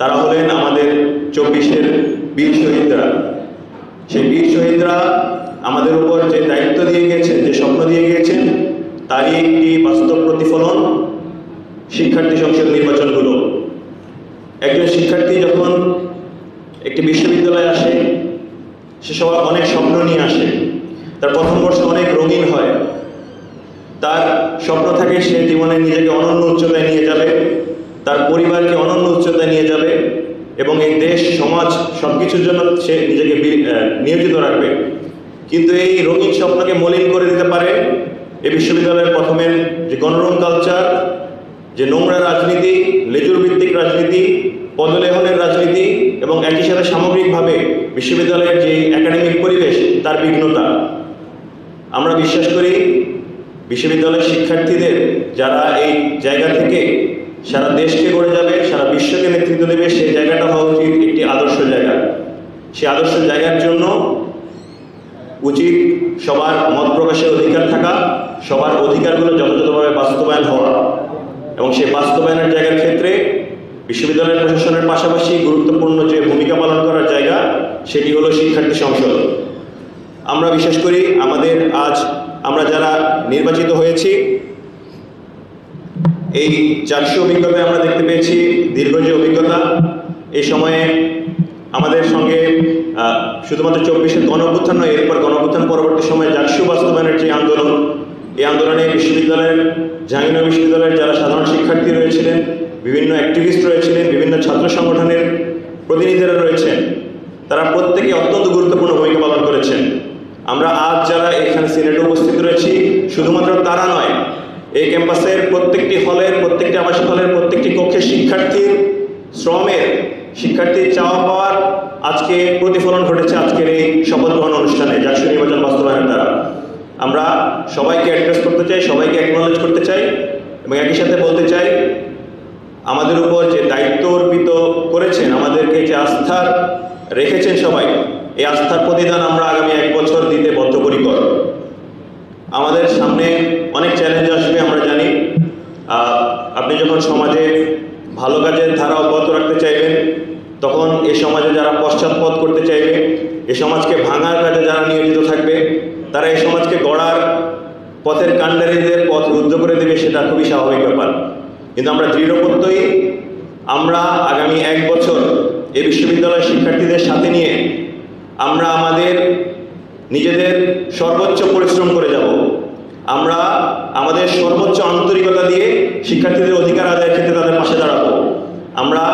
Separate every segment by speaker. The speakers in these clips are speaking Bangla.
Speaker 1: তারা হলেন আমাদের 24-এর বীর শহীদরা। সেই বীর শহীদরা আমাদের উপর যে দায়িত্ব দিয়ে গিয়েছেন, যে স্বপ্ন দিয়ে গিয়েছেন, তারই একটি বাস্তব প্রতিফলন শিক্ষার্থী সংসদ নির্বাচনগুলো। একজন শিক্ষার্থী যখন একটি বিশ্ববিদ্যালয়ে আসে, সে সবার অনেক স্বপ্ন নিয়ে আসে। তার প্রথম বর্ষ অনেক রঙিন হয়। তার স্বপ্ন থাকে সে জীবনে নিজেকে অনন্য উচ্চতায় নিয়ে যাবে, তার পরিবারকে অনন্য উচ্চতায় নিয়ে যাবে এবং এই দেশ সমাজ সব কিছুর জন্য সে নিজেকে নিয়োজিত রাখবে। কিন্তু এই রঙিন স্বপ্নকে মলিন করে দিতে পারে এই বিশ্ববিদ্যালয়ের প্রথমের যে গণরম কালচার, যে নোংরা রাজনীতি, লেজুর ভিত্তিক রাজনীতি, পদলেহনের রাজনীতি এবং একই সাথে সামগ্রিকভাবে বিশ্ববিদ্যালয়ের যে একাডেমিক পরিবেশ তার বিঘ্নতা। আমরা বিশ্বাস করি বিশ্ববিদ্যালয়ের শিক্ষার্থীদের যারা এই জায়গা থেকে সারা দেশকে গড়ে যাবে, সারা বিশ্বকে নেতৃত্ব দেবে, সেই জায়গাটা হওয়া উচিত একটি আদর্শ জায়গা। সেই আদর্শ জায়গার জন্য উচিত সবার মত প্রকাশের অধিকার থাকা, সবার অধিকারগুলো যথাযথভাবে বাস্তবায়ন হওয়া এবং সেই বাস্তবায়নের জায়গার ক্ষেত্রে বিশ্ববিদ্যালয় প্রশাসনের পাশাপাশি গুরুত্বপূর্ণ যে ভূমিকা পালন করার জায়গা সেটি হলো শিক্ষার্থী সংসদ। আমরা বিশ্বাস করি আমরা যারা নির্বাচিত হয়েছি এই চারশো অভিজ্ঞতায় আমরা দেখতে পেয়েছি দীর্ঘ যে অভিজ্ঞতা। এই সময়ে আমাদের সঙ্গে শুধুমাত্র 24-এর গণঅভ্যুত্থান নয়, এরপর গণঅভ্যুত্থান পরবর্তী সময়ে জাকসু বাস্তবায়নের যে আন্দোলন, এই আন্দোলনে জাহাঙ্গীরনগর বিশ্ববিদ্যালয়ের যারা সাধারণ শিক্ষার্থী রয়েছিলেন, বিভিন্ন অ্যাক্টিভিস্ট রয়েছিলেন, বিভিন্ন ছাত্র সংগঠনের প্রতিনিধিরা রয়েছেন, তারা প্রত্যেকে অত্যন্ত গুরুত্বপূর্ণ ভূমিকা পালন করেছেন। আমরা আজ যারা এখানে সিনেটে উপস্থিত রয়েছি, শুধুমাত্র তারা নয়, এই ক্যাম্পাসের প্রত্যেকটি হলের, প্রত্যেকটি আবাসিক হলের প্রত্যেকটি কক্ষের শিক্ষার্থীর শ্রমের, শিক্ষার্থীর চাওয়া পাওয়ার আজকে প্রতিফলন ঘটেছে আজকের এই শপথ গ্রহণ অনুষ্ঠানে জাকসু নির্বাচন বাস্তবায়নের দ্বারা। আমরা সবাইকে অ্যাড্রেস করতে চাই, সবাইকে অ্যাকনোলেজ করতে চাই এবং একই সাথে বলতে চাই আমাদের উপর যে দায়িত্ব অর্পিত করেছেন, আমাদেরকে যে আস্থা রেখেছেন সবাই, এই আস্থার প্রতিদান আমরা আগামী 1 বছর দিতে বদ্ধপরিকর। আমাদের সামনে অনেক চ্যালেঞ্জ আসবে আমরা জানি। আপনি যখন সমাজে ভালো কাজের ধারা অব্যাহত রাখতে চাইবেন, তখন এই সমাজে যারা পশ্চাৎপদ করতে চাইবে, এই সমাজকে ভাঙার কাজে যারা নিয়োজিত থাকবে, তারা এই সমাজকে গড়ার পথের কাণ্ডারীদের পথ রুদ্ধ করে দেবে, সেটা খুবই স্বাভাবিক ব্যাপার। কিন্তু আমরা দৃঢ়প্রত্যয়ী, আমরা আগামী 1 বছর এই বিশ্ববিদ্যালয়ের শিক্ষার্থীদের সাথে নিয়ে আমরা আমাদের নিজেদের সর্বোচ্চ পরিশ্রম করে যাব। আমরা আমাদের সর্বোচ্চ আন্তরিকতা দিয়ে শিক্ষার্থীদের অধিকার আদায়ের ক্ষেত্রে তাদের পাশে দাঁড়াবো। আমরা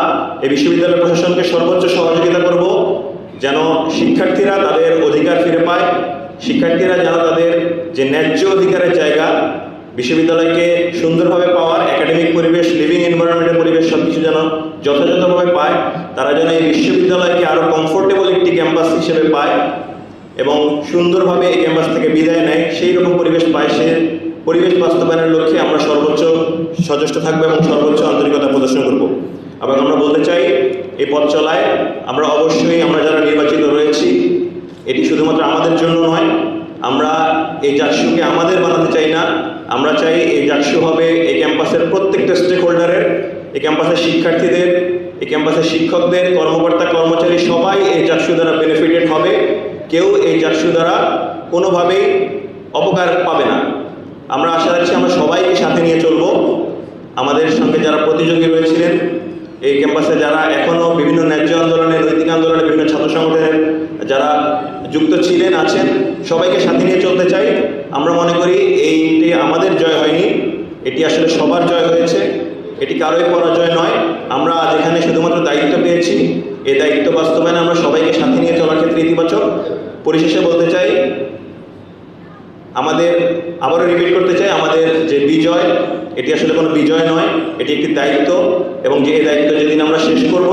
Speaker 1: এই বিশ্ববিদ্যালয় প্রশাসনকে সর্বোচ্চ সহযোগিতা করব যেন শিক্ষার্থীরা তাদের অধিকার ফিরে পায়, শিক্ষার্থীরা যেন তাদের যে ন্যায্য অধিকারের জায়গা, বিশ্ববিদ্যালয়কে সুন্দরভাবে পাওয়ার একাডেমিক পরিবেশ, লিভিং এনভায়রনমেন্টের পরিবেশ সব কিছু যেন যথাযথভাবে পায়, তারা যেন এই বিশ্ববিদ্যালয়কে আরও কমফোর্টেবল একটি ক্যাম্পাস হিসেবে পায় এবং সুন্দরভাবে এই ক্যাম্পাস থেকে বিদায় নেয়, সেই রকম পরিবেশ পায়। সে পরিবেশ বাস্তবায়নের লক্ষ্যে আমরা সর্বোচ্চ সচেষ্ট থাকবো এবং সর্বোচ্চ আন্তরিকতা প্রদর্শন করব। এবং আমরা বলতে চাই এই পথ চলায় আমরা অবশ্যই, আমরা যারা নির্বাচিত রয়েছি, এটি শুধুমাত্র আমাদের জন্য নয়, আমরা এই জাকসুকে আমাদের বানাতে চাই না। আমরা চাই এই জাকসু হবে এই ক্যাম্পাসের প্রত্যেকটা স্টেক হোল্ডারের, এই ক্যাম্পাসের শিক্ষার্থীদের, এই ক্যাম্পাসের শিক্ষকদের, কর্মকর্তা কর্মচারী সবাই এই জাকসু দ্বারা বেনিফিটেড হবে। কেউ এই জাকসু দ্বারা কোনোভাবেই অপকার পাবে না। আমরা আশা রাখছি আমরা সবাইকে সাথে নিয়ে চলব। আমাদের সঙ্গে যারা প্রতিযোগী রয়েছিলেন, এই ক্যাম্পাসে যারা এখনও বিভিন্ন ন্যায্য আন্দোলনে, নৈতিক আন্দোলনে, বিভিন্ন ছাত্র সংগঠনের যারা যুক্ত ছিলেন, আছেন, সবাইকে সাথে নিয়ে চলতে চাই। আমরা মনে করি এইটি আমাদের জয় হয়নি, এটি আসলে সবার জয় হয়েছে, এটি কারোই পরাজয় নয়। আমরা আজ এখানে শুধুমাত্র দায়িত্ব পেয়েছি, এই দায়িত্ব বাস্তবায়নে আমরা সবাইকে সাথে নিয়ে চলার ক্ষেত্রে ইতিবাচক। পরিশেষে বলতে চাই, আবারও রিপিট করতে চাই, আমাদের যে বিজয়, এটি আসলে কোনো বিজয় নয়, এটি একটি দায়িত্ব এবং যে দায়িত্ব যেদিন আমরা শেষ করব,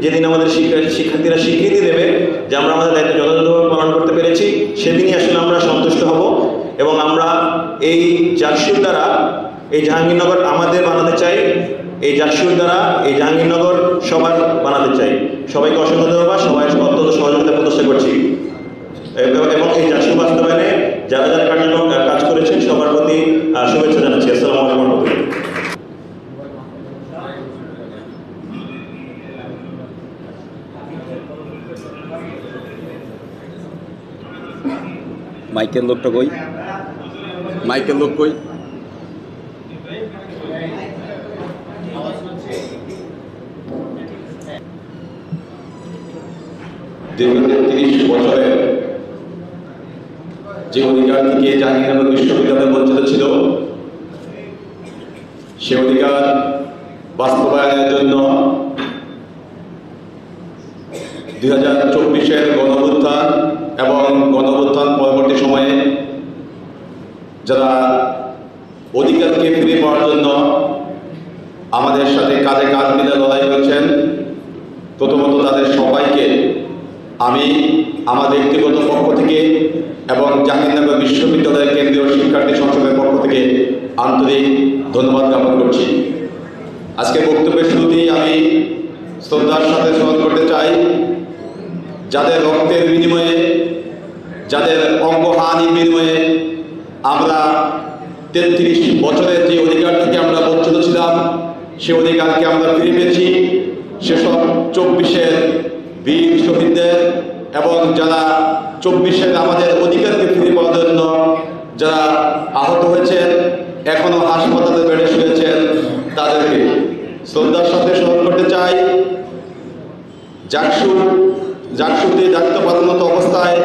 Speaker 1: যেদিন আমাদের শিক্ষার্থীরা স্বীকৃতি দেবে যে আমরা আমাদের দায়িত্ব যথাযথভাবে পালন করতে পেরেছি, সেদিনই আসলে আমরা সন্তুষ্ট হব এবং আমরা এই জাকসুর দ্বারা এই জাহাঙ্গীরনগর আমাদের বানাতে চাই, এই জাকসুর দ্বারা এই জাহাঙ্গীরনগর সবার বানাতে চাই। সবাইকে অসংখ্য ধন্যবাদ, সবাই অত্যন্ত সহযোগিতা প্রদর্শন করছি এবং এই জাকসু বাস্তবায়নে যারা যারা কাজ করেছেন সবার প্রতি শুভেচ্ছা জানাচ্ছি। আসসালামু আলাইকুম।
Speaker 2: মাইকেল লোকটা কই? মাইকেল লোক কই?
Speaker 3: দীর্ঘ ৩৩ বছরে যে অধিকার থেকে জাহাঙ্গীরনগর বিশ্ববিদ্যালয় বঞ্চিত ছিল, সে অধিকার বাস্তবায়নের জন্য 2024-এর গণঅভ্যুত্থান এবং গণঅভ্যুত্থান পরবর্তী সময়ে যারা অধিকারকে ফিরে পাওয়ার জন্য আমাদের সাথে কাঁধে কাঁধ মিলে লড়াই করেছেন, প্রথমত তাদের সবাইকে আমি আমার ব্যক্তিগত পক্ষ থেকে এবং জাহাঙ্গীরনগর বিশ্ববিদ্যালয়ের কেন্দ্রীয় শিক্ষার্থী সংসদের পক্ষ থেকে আন্তরিক ধন্যবাদ জ্ঞাপন করছি। আজকে বক্তব্যের শুরুতেই আমি শ্রদ্ধার সাথে স্মরণ করতে চাই যাদের রক্তের বিনিময়ে, যাদের অঙ্গহানির বিনিময়ে আমরা 33 বছরের যে অধিকার থেকে আমরা বঞ্চিত ছিলাম, সে অধিকারকে আমরা ফিরে পেয়েছি। সেসব 24-এর বীর শহীদদের এবং যারা 24-এর আমাদের অধিকারকে ফিরে পাওয়ার জন্য যারা আহত হয়েছেন, এখনো হাসপাতালে বেডে শুয়েছেন, তাদেরকে শ্রদ্ধার সাথে স্মরণ করতে চাই। জাকসুতে দায়িত্ব পালনরত অবস্থায়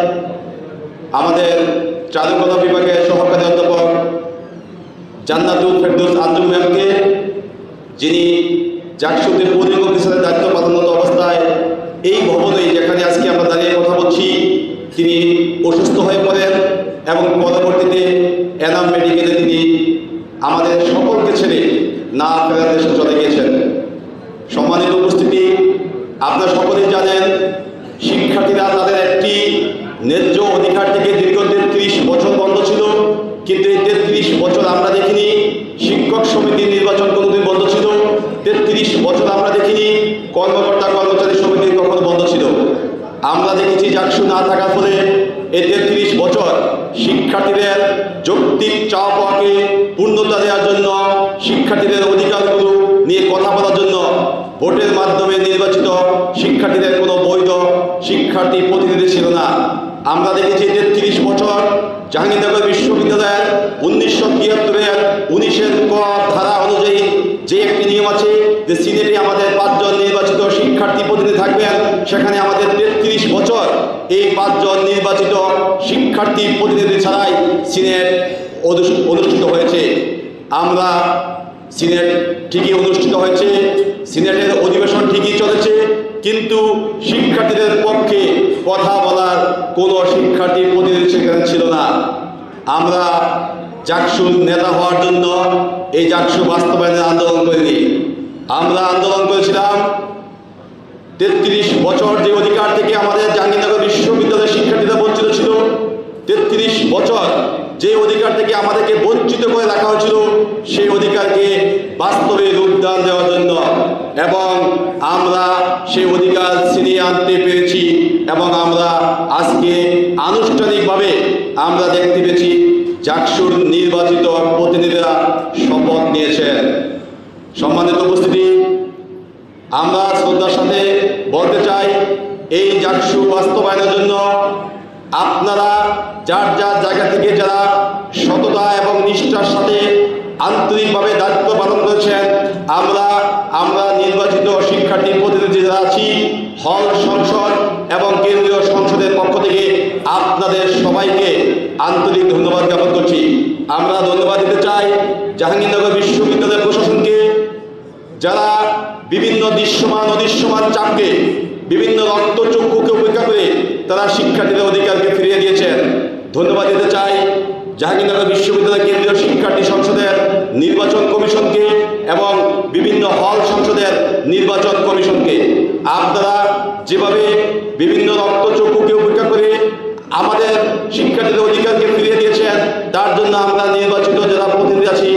Speaker 3: আমাদের চারুকলা বিভাগের সহকারী অধ্যাপক জান্নাতুল ফেরদৌস আঞ্জুম ম্যামকে, যিনি জাকসুতে পোলিং অফিসারের দায়িত্ব পালনরত অবস্থায় এই ভবনেই, যেখানে আজকে আমরা দাঁড়িয়ে কথা বলছি, তিনি অসুস্থ হয়ে পড়েন এবং পরবর্তীতে এনাম মেডিকেলে তিনি আমাদের সকলকে ছেড়ে না ফেরার দেশে চলে গিয়েছেন। সম্মানিত উপস্থিতি, আপনারা সকলেই জানেন শিক্ষার্থীরা তাদের একটি ন্যায্য অধিকার থেকে দীর্ঘ 33 বছর বন্ধ ছিল, কিন্তু এই 33 বছর আমরা দেখিনি শিক্ষক সমিতির নির্বাচন কোনোদিন বন্ধ ছিল। 33 বছর আমরা দেখিনি কর্মকর্তা কর্মচারী সমিতির কখনো বন্ধ ছিল। আমরা দেখেছি জাকসু না থাকার ফলে এই 33 বছর শিক্ষার্থীদের যৌক্তিক চাওয়া পাওয়াকে পূর্ণতা দেওয়ার জন্য, শিক্ষার্থীদের অধিকারগুলো নিয়ে কথা বলার জন্য ভোটের মাধ্যমে নির্বাচিত শিক্ষার্থীদের কোনো বৈধ শিক্ষার্থী প্রতিনিধি ছিল না। আমরা দেখেছি 33 বছর জাহাঙ্গীরনগর বিশ্ববিদ্যালয়ের 1973-এর 19-এর ক ধারা অনুযায়ী যে একটি নিয়ম আছে যে সিনেটে আমাদের 5 জন নির্বাচিত শিক্ষার্থী প্রতিনিধি থাকবেন, সেখানে আমাদের 33 বছর এই 5 জন নির্বাচিত শিক্ষার্থী প্রতিনিধি ছাড়াই সিনেট অনুষ্ঠিত হয়েছে। আমরা সিনেট ঠিকই অনুষ্ঠিত হয়েছে, সিনেটের অধিবেশন ঠিকই চলেছে, কিন্তু শিক্ষার্থীদের পক্ষে কথা বলার কোনো শিক্ষার্থী প্রতিনিধি সেখানে ছিল না। আমরা জাকসুর নেতা হওয়ার জন্য এই জাকসু বাস্তবায়নের আন্দোলন করিনি। আমরা আন্দোলন করেছিলাম 33 বছর যে অধিকার থেকে আমাদের জাহাঙ্গীরনগর বিশ্ববিদ্যালয়ের শিক্ষার্থীরা বঞ্চিত ছিল, 33 বছর যে অধিকার থেকে আমাদেরকে বঞ্চিত করে রাখা হয়েছিল, সেই অধিকারকে বাস্তবে রূপদান দেওয়ার জন্য, এবং আমরা সেই অধিকার ছিনিয়ে আনতে পেরেছি এবং আমরা আজকে আনুষ্ঠানিকভাবে আমরা দেখতে পেয়েছি জাকসুর নির্বাচিত প্রতিনিধিরা শপথ নিয়েছেন। সম্মানিত উপস্থিতি, আমরা শ্রদ্ধার সাথে বলতে চাই এই জাকসু বাস্তবায়নের জন্য আপনারা যার যার জায়গা থেকে যারা সততা এবং নিষ্ঠার সাথে আন্তরিকভাবে দায়িত্ব পালন করেছেন, আমরা নির্বাচিত শিক্ষার্থী প্রতিনিধি যারা আছি হল সংসদ এবং কেন্দ্রীয় সংসদের পক্ষ থেকে আপনাদের সবাইকে আন্তরিক ধন্যবাদ জ্ঞাপন করছি। আমরা ধন্যবাদ দিতে চাই জাহাঙ্গীরনগর বিশ্ববিদ্যালয় প্রশাসনকে, যারা বিভিন্ন দৃশ্যমান অদৃশ্যমান চাপকে, বিভিন্ন রক্তচক্ষুকে উপেক্ষা করে তারা শিক্ষার্থীদের অধিকারকে ফিরিয়ে দিয়েছেন। ধন্যবাদ দিতে চাই জাহাঙ্গীরনগর বিশ্ববিদ্যালয় কেন্দ্রীয় শিক্ষার্থী সংসদের নির্বাচন কমিশনকে এবং বিভিন্ন হল সংসদের নির্বাচন কমিশনকে। আপনারা যেভাবে বিভিন্ন রক্তচক্ষুকে উপেক্ষা করে আমাদের শিক্ষার্থীদের অধিকারকে ফিরিয়ে দিয়েছেন, তার জন্য আমরা নির্বাচিত যারা প্রতিনিধি আছি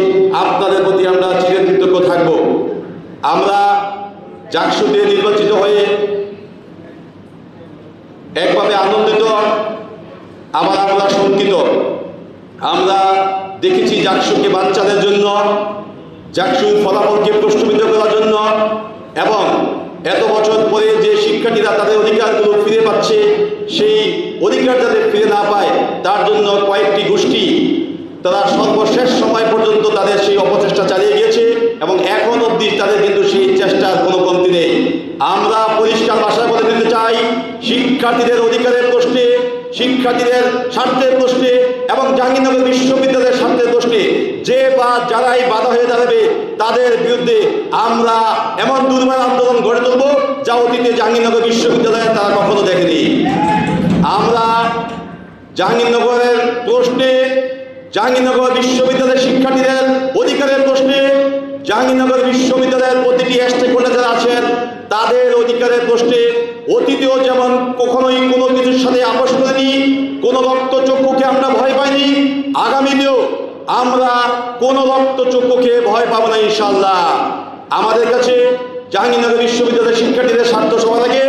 Speaker 3: আপনাদের প্রতি আমরা চিরকৃতজ্ঞ থাকব। আমরা জাকসুতে নির্বাচিত হয়ে একভাবে আনন্দিত, আবার আমরা শঙ্কিত। আমরা দেখেছি জাকসুকে বাচ্চাদের জন্য, জাকসুর ফলাফলকে প্রশ্নবিদ্ধ করার জন্য এবং এত বছর পরে যে শিক্ষার্থীরা তাদের অধিকারগুলো ফিরে পাচ্ছে, সেই অধিকার যাতে ফিরে না পায় তার জন্য কয়েকটি গোষ্ঠী তারা সর্বশেষ সময় পর্যন্ত তাদের সেই অপচেষ্টা চালিয়ে গিয়েছে এবং এখন অবধি তাদের কিন্তু সেই চেষ্টার কোনো কমতি নেই। আমরা পরিষ্কার ভাষায় বলে দিতে চাই, শিক্ষার্থীদের অধিকারের প্রশ্নে, শিক্ষার্থীদের স্বার্থের প্রশ্নে এবং জাহাঙ্গীরনগর বিশ্ববিদ্যালয়ের স্বার্থের প্রশ্নে যে বা যারাই বাধা হয়ে দাঁড়াবে তাদের বিরুদ্ধে আমরা এমন দুর্বার আন্দোলন গড়ে তুলব যা অতীতে জাহাঙ্গীরনগর বিশ্ববিদ্যালয়ে তারা কখনো দেখেনি। আমরা জাহাঙ্গীরনগরের প্রশ্নে, জাহাঙ্গীরনগর বিশ্ববিদ্যালয়ের শিক্ষার্থীদের অধিকারের প্রশ্নে, জাহাঙ্গীরনগর বিশ্ববিদ্যালয়ের প্রতিটি স্টেক হোল্ডার যারা আছেন তাদের অধিকারের প্রশ্নে অতীতেও যেমন কখনোই কোনো কিছুর সাথে আপোষ করিনি, কোনো রক্তচক্ষুকে আমরা ভয় পাইনি, আগামীতেও আমরা কোনো রক্তচক্ষুকে ভয় পাবো না ইনশাআল্লাহ। আমাদের কাছে জাহাঙ্গীরনগর বিশ্ববিদ্যালয়ের শিক্ষার্থীদের স্বার্থ সবার আগে,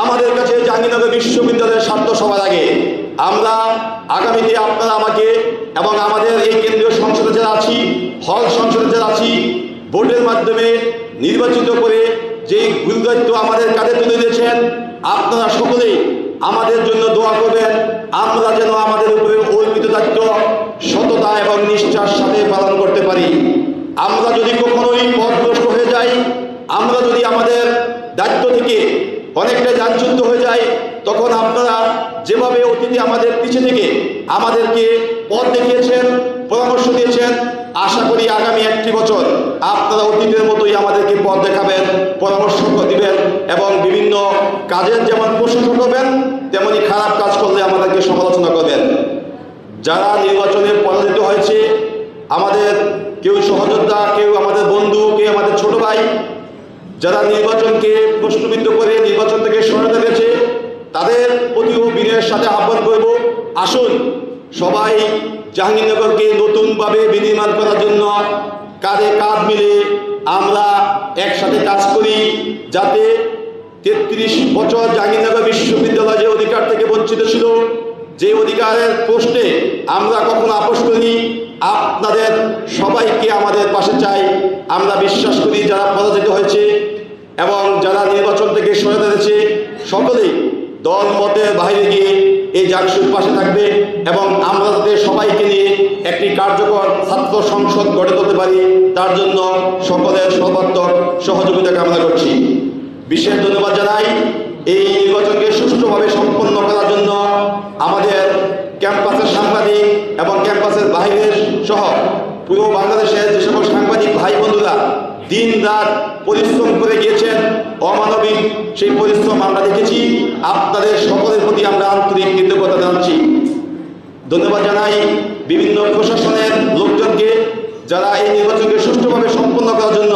Speaker 3: আমাদের কাছে জাহাঙ্গীরনগর বিশ্ববিদ্যালয়ের স্বার্থ সবার আগে। আমরা আগামীতে আপনারা আমাকে এবং আমাদের এই কেন্দ্রীয় সংসদে যারা আছি, হল সংসদে যারা আছি, ভোটের মাধ্যমে নির্বাচিত করে যেই গুরুদায়িত্ব আমাদের কাঁধে তুলে দিয়েছেন, আপনারা সকলেই আমাদের জন্য দোয়া করবেন। আমরা যেন আমাদের উপরে অর্পিত দায়িত্ব সততা এবং নিষ্ঠার সাথে পালন করতে পারি। আমরা যদি কখনোই পথভ্রষ্ট হয়ে যাই, আমরা যদি আমাদের দায়িত্ব থেকে অনেকটা যানচ্যুত হয়ে যায়, তখন আপনারা যেভাবে অতীতে আমাদের পিছে থেকে আমাদেরকে পথ দেখিয়েছেন, পরামর্শ দিয়েছেন, আশা করি আগামী একটি বছর আপনারা অতীতের মতোই আমাদেরকে পথ দেখাবেন, পরামর্শ দিবেন এবং বিভিন্ন কাজের যেমন প্রশংসা করবেন তেমনি খারাপ কাজ করলে আমাদেরকে সমালোচনা করবেন। যারা নির্বাচনে পরাজিত হয়েছে, আমাদের কেউ সহযোদ্ধা, কেউ আমাদের বন্ধু, কেউ আমাদের ছোট ভাই, যারা নির্বাচনকে প্রশ্নবিদ্ধ করে নির্বাচন থেকে সরে গেছে, তাদের প্রতিও বিনয়ের সাথে আহ্বান করব, আসুন সবাই জাহাঙ্গীরনগরকে নতুনভাবে বিনির্মাণ করার জন্য কাঁধে কাঁধ মিলে আমরা একসাথে কাজ করি, যাতে 33 বছর জাহাঙ্গীরনগর বিশ্ববিদ্যালয় যে অধিকার থেকে বঞ্চিত ছিল, যে অধিকারের প্রশ্নে আমরা কখনো আপোষ করিনি, আপনাদের সবাইকে আমাদের পাশে চাই। আমরা বিশ্বাস করি যারা পরাজিত হয়েছে এবং যারা নির্বাচন থেকে সরে দাঁড়িয়েছে সকলেই দল মতের বাইরে গিয়ে এই জাকসুর পাশে থাকবে এবং আমরা তাদের সবাইকে নিয়ে একটি কার্যকর ছাত্র সংসদ গড়ে তুলতে পারি, তার জন্য সকলের সর্বাত্মক সহযোগিতা কামনা করছি। বিশেষ ধন্যবাদ জানাই এই নির্বাচনকে সুষ্ঠুভাবে সম্পন্ন করার জন্য আমাদের ক্যাম্পাসের সাংবাদিক এবং ক্যাম্পাসের বাইরের সহ পুরো বাংলাদেশের যে সকল সাংবাদিক ভাই বন্ধুরা দিন রাত পরিশ্রম করে গিয়েছেন, অমানবিক সেই পরিশ্রম আমরা দেখেছি। আপনাদের সকলের প্রতি আমরা আন্তরিক কৃতজ্ঞতা জানাচ্ছি। ধন্যবাদ জানাই বিভিন্ন প্রশাসনের লোকজনকে যারা এই নির্বাচনকে সুষ্ঠুভাবে সম্পন্ন করার জন্য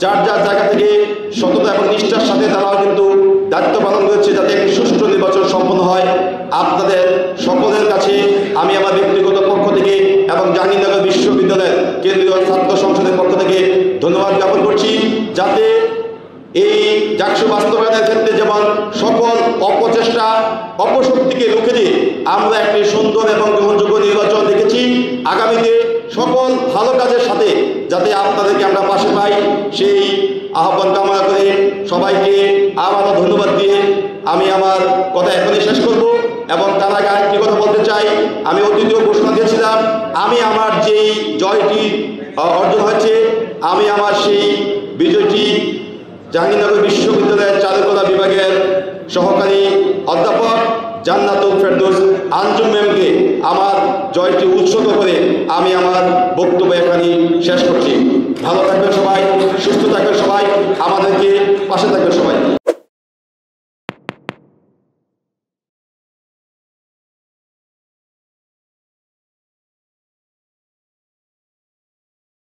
Speaker 3: যার যার জায়গা থেকে সততা এবং নিষ্ঠার সাথে তারাও কিন্তু দায়িত্ব পালন করেছে যাতে একটি সুষ্ঠু নির্বাচন সম্পন্ন হয়। আপনাদের সকলের কাছে আমি আমার ব্যক্তিগত পক্ষ থেকে এবং জাহাঙ্গীরনগর বিশ্ববিদ্যালয়ের কেন্দ্রীয় ছাত্র সংসদের পক্ষ থেকে ধন্যবাদ জ্ঞাপন করছি, যাতে এই জাকসু বাস্তবায়নের ক্ষেত্রে যেমন সকল অপচেষ্টা অপশক্তিকে রুখে দিয়ে আমরা একটি সুন্দর এবং গ্রহণযোগ্য নির্বাচন দেখেছি। আগামীতে সকল ভালো কাজের সাথে যাতে আপনাদেরকে আমরা পাশে পাই সেই আহ্বান কামনা করে সবাইকে আবারও ধন্যবাদ দিয়ে আমি আমার কথা এখনই শেষ করব এবং তার আগে আরেকটি কথা বলতে চাই। আমি অতীতেও ঘোষণা দিয়েছিলাম আমি আমার যেই জয়টি অর্জন হয়েছে আমি আমার সেই বিজয়টি জাহাঙ্গীরনগর বিশ্ববিদ্যালয়ের চারুকলা বিভাগের সহকারী অধ্যাপক জান্নাতুল ফেরদৌস আঞ্জুম ম্যামকে আমার জয়টি উৎসর্গ করে আমি আমার বক্তব্য এখানে শেষ করছি।